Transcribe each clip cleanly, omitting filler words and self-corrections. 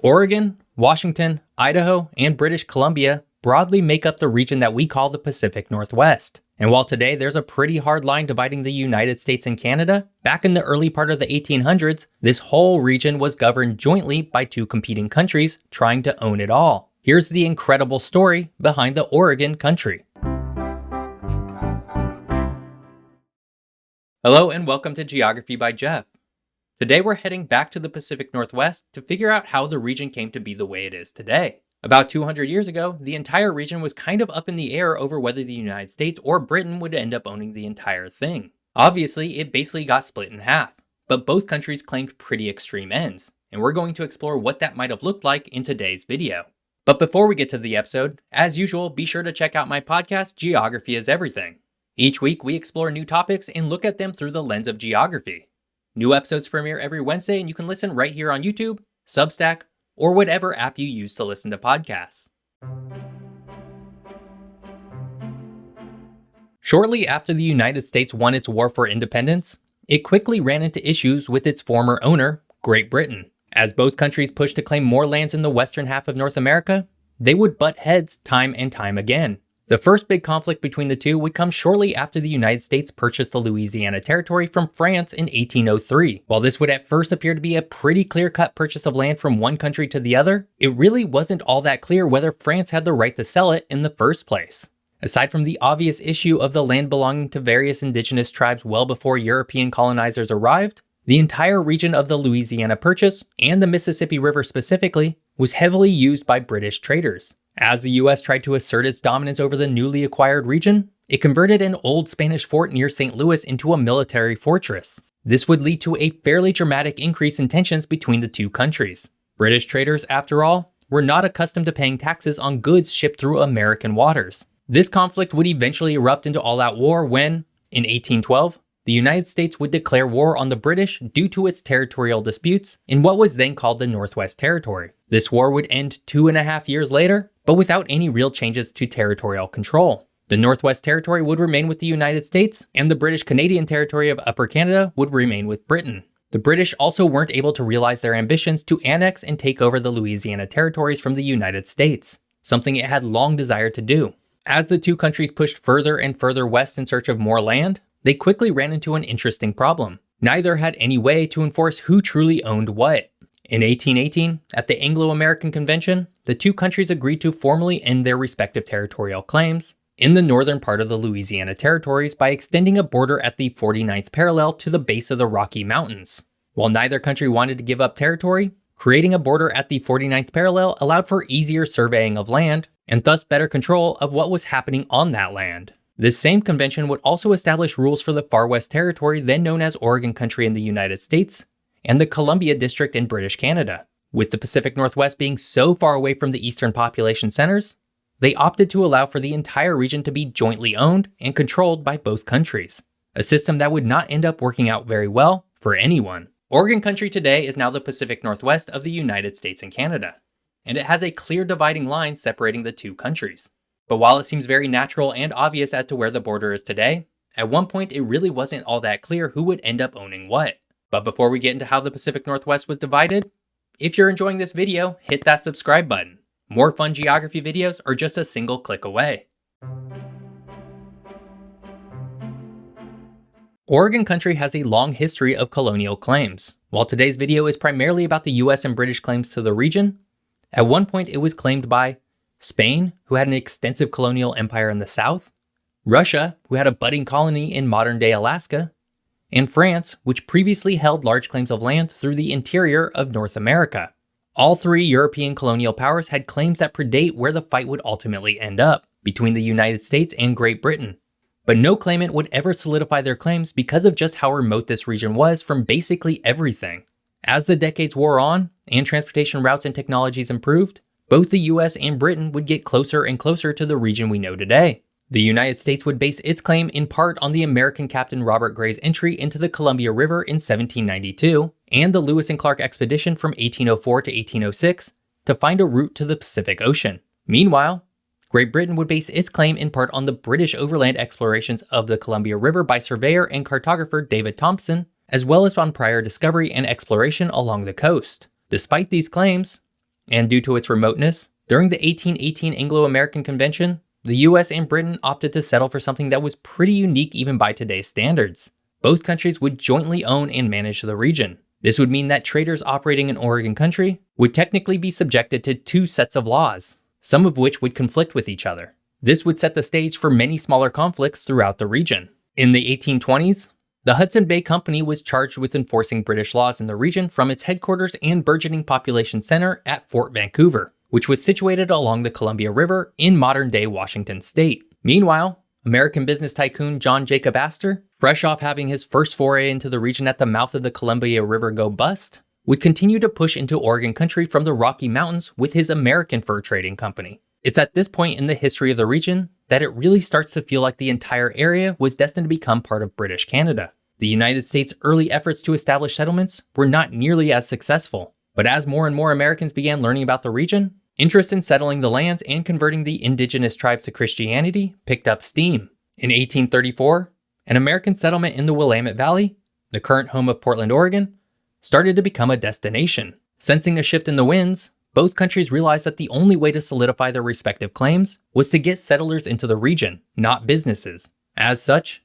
Oregon, Washington, Idaho, and British Columbia broadly make up the region that we call the Pacific Northwest. And while today there's a pretty hard line dividing the United States and Canada, back in the early part of the 1800s, this whole region was governed jointly by two competing countries trying to own it all. Here's the incredible story behind the Oregon Country. Hello and welcome to Geography by Geoff. Today we're heading back to the Pacific Northwest to figure out how the region came to be the way it is today. About 200 years ago, the entire region was kind of up in the air over whether the United States or Britain would end up owning the entire thing. Obviously, it basically got split in half, but both countries claimed pretty extreme ends, and we're going to explore what that might have looked like in today's video. But before we get to the episode, as usual, be sure to check out my podcast, Geography is Everything. Each week, we explore new topics and look at them through the lens of geography. New episodes premiere every Wednesday, and you can listen right here on YouTube, Substack, or whatever app you use to listen to podcasts. Shortly after the United States won its war for independence, it quickly ran into issues with its former owner, Great Britain. As both countries pushed to claim more lands in the western half of North America, they would butt heads time and time again. The first big conflict between the two would come shortly after the United States purchased the Louisiana Territory from France in 1803. While this would at first appear to be a pretty clear-cut purchase of land from one country to the other, it really wasn't all that clear whether France had the right to sell it in the first place. Aside from the obvious issue of the land belonging to various indigenous tribes well before European colonizers arrived, the entire region of the Louisiana Purchase, and the Mississippi River specifically, was heavily used by British traders. As the US tried to assert its dominance over the newly acquired region, it converted an old Spanish fort near St. Louis into a military fortress. This would lead to a fairly dramatic increase in tensions between the two countries. British traders, after all, were not accustomed to paying taxes on goods shipped through American waters. This conflict would eventually erupt into all-out war when, in 1812, the United States would declare war on the British due to its territorial disputes in what was then called the Northwest Territory. This war would end 2.5 years later, but without any real changes to territorial control. The Northwest Territory would remain with the United States, and the British-Canadian territory of Upper Canada would remain with Britain. The British also weren't able to realize their ambitions to annex and take over the Louisiana territories from the United States, something it had long desired to do. As the two countries pushed further and further west in search of more land, they quickly ran into an interesting problem. Neither had any way to enforce who truly owned what. In 1818, at the Anglo-American Convention, the two countries agreed to formally end their respective territorial claims in the northern part of the Louisiana territories by extending a border at the 49th parallel to the base of the Rocky Mountains. While neither country wanted to give up territory, creating a border at the 49th parallel allowed for easier surveying of land and thus better control of what was happening on that land. This same convention would also establish rules for the Far West Territory, then known as Oregon Country in the United States, and the Columbia District in British Canada. With the Pacific Northwest being so far away from the eastern population centers, they opted to allow for the entire region to be jointly owned and controlled by both countries, a system that would not end up working out very well for anyone. Oregon Country today is now the Pacific Northwest of the United States and Canada, and it has a clear dividing line separating the two countries. But while it seems very natural and obvious as to where the border is today, at one point it really wasn't all that clear who would end up owning what. But before we get into how the Pacific Northwest was divided, if you're enjoying this video, hit that subscribe button. More fun geography videos are just a single click away. Oregon Country has a long history of colonial claims. While today's video is primarily about the US and British claims to the region, at one point it was claimed by Spain, who had an extensive colonial empire in the south, Russia, who had a budding colony in modern-day Alaska, and France, which previously held large claims of land through the interior of North America. All three European colonial powers had claims that predate where the fight would ultimately end up, between the United States and Great Britain. But no claimant would ever solidify their claims because of just how remote this region was from basically everything. As the decades wore on, and transportation routes and technologies improved, both the US and Britain would get closer and closer to the region we know today. The United States would base its claim in part on the American Captain Robert Gray's entry into the Columbia River in 1792 and the Lewis and Clark expedition from 1804 to 1806 to find a route to the Pacific Ocean. Meanwhile, Great Britain would base its claim in part on the British overland explorations of the Columbia River by surveyor and cartographer David Thompson, as well as on prior discovery and exploration along the coast. Despite these claims, And due to its remoteness, during the 1818 Anglo-American Convention, the US and Britain opted to settle for something that was pretty unique even by today's standards. Both countries would jointly own and manage the region. This would mean that traders operating in Oregon Country would technically be subjected to two sets of laws, some of which would conflict with each other. This would set the stage for many smaller conflicts throughout the region. In the 1820s, the Hudson Bay Company was charged with enforcing British laws in the region from its headquarters and burgeoning population center at Fort Vancouver, which was situated along the Columbia River in modern-day Washington state. Meanwhile, American business tycoon John Jacob Astor, fresh off having his first foray into the region at the mouth of the Columbia River go bust, would continue to push into Oregon Country from the Rocky Mountains with his American fur trading company. It's at this point in the history of the region that it really starts to feel like the entire area was destined to become part of British Canada. The United States' early efforts to establish settlements were not nearly as successful, but as more and more Americans began learning about the region, interest in settling the lands and converting the indigenous tribes to Christianity picked up steam. In 1834, an American settlement in the Willamette Valley, the current home of Portland, Oregon, started to become a destination. Sensing a shift in the winds, both countries realized that the only way to solidify their respective claims was to get settlers into the region, not businesses. As such,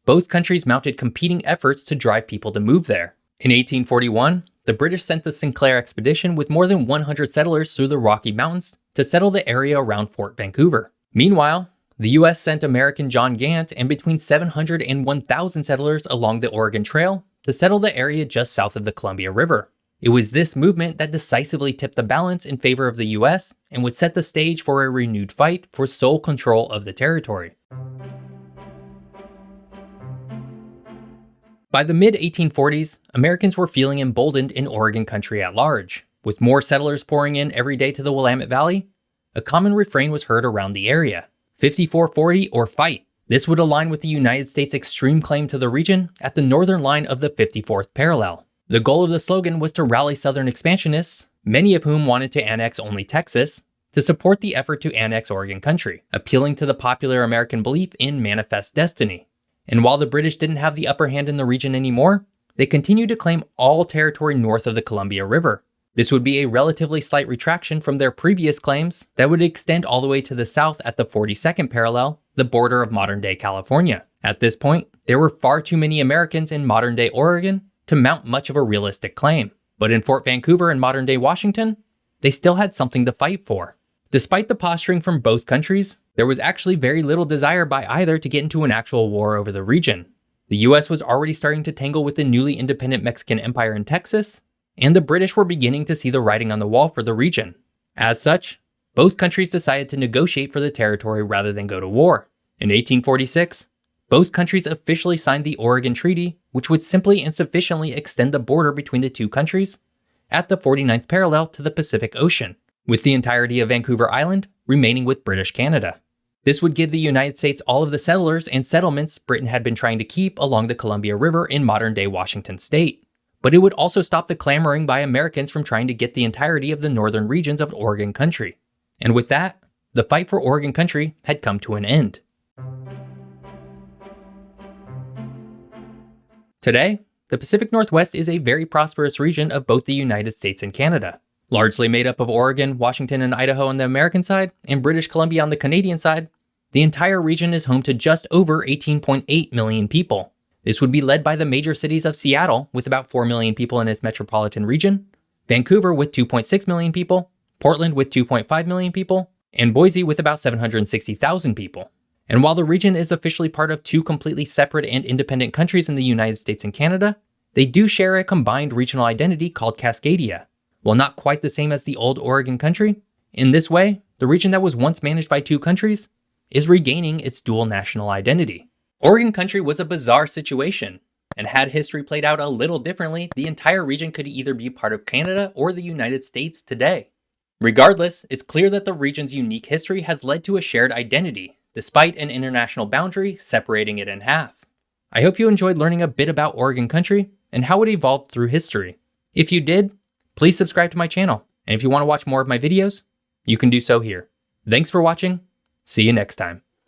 both countries mounted competing efforts to drive people to move there. In 1841, the British sent the Sinclair expedition with more than 100 settlers through the Rocky Mountains to settle the area around Fort Vancouver. Meanwhile, the US sent American John Gant and between 700 and 1,000 settlers along the Oregon Trail to settle the area just south of the Columbia River. It was this movement that decisively tipped the balance in favor of the US and would set the stage for a renewed fight for sole control of the territory. By the mid-1840s, Americans were feeling emboldened in Oregon Country at large. With more settlers pouring in every day to the Willamette Valley, a common refrain was heard around the area: 5440 or fight. This would align with the United States' extreme claim to the region at the northern line of the 54th parallel. The goal of the slogan was to rally Southern expansionists, many of whom wanted to annex only Texas, to support the effort to annex Oregon Country, appealing to the popular American belief in manifest destiny. And while the British didn't have the upper hand in the region anymore, they continued to claim all territory north of the Columbia River. This would be a relatively slight retraction from their previous claims that would extend all the way to the south at the 42nd parallel, the border of modern-day California. At this point, there were far too many Americans in modern-day Oregon to mount much of a realistic claim. But in Fort Vancouver and modern-day Washington, they still had something to fight for. Despite the posturing from both countries, there was actually very little desire by either to get into an actual war over the region. The US was already starting to tangle with the newly independent Mexican Empire in Texas, and the British were beginning to see the writing on the wall for the region. As such, both countries decided to negotiate for the territory rather than go to war. In 1846, both countries officially signed the Oregon Treaty, which would simply and sufficiently extend the border between the two countries at the 49th parallel to the Pacific Ocean, with the entirety of Vancouver Island remaining with British Canada. This would give the United States all of the settlers and settlements Britain had been trying to keep along the Columbia River in modern-day Washington state. But it would also stop the clamoring by Americans from trying to get the entirety of the northern regions of Oregon Country. And with that, the fight for Oregon Country had come to an end. Today, the Pacific Northwest is a very prosperous region of both the United States and Canada. Largely made up of Oregon, Washington, and Idaho on the American side, and British Columbia on the Canadian side, the entire region is home to just over 18.8 million people. This would be led by the major cities of Seattle, with about 4 million people in its metropolitan region, Vancouver with 2.6 million people, Portland with 2.5 million people, and Boise with about 760,000 people. And while the region is officially part of two completely separate and independent countries in the United States and Canada, they do share a combined regional identity called Cascadia. While not quite the same as the old Oregon Country, in this way, the region that was once managed by two countries is regaining its dual national identity. Oregon Country was a bizarre situation, and had history played out a little differently, the entire region could either be part of Canada or the United States today. Regardless, it's clear that the region's unique history has led to a shared identity, despite an international boundary separating it in half. I hope you enjoyed learning a bit about Oregon Country and how it evolved through history. If you did, please subscribe to my channel, and if you want to watch more of my videos, you can do so here. Thanks for watching. See you next time.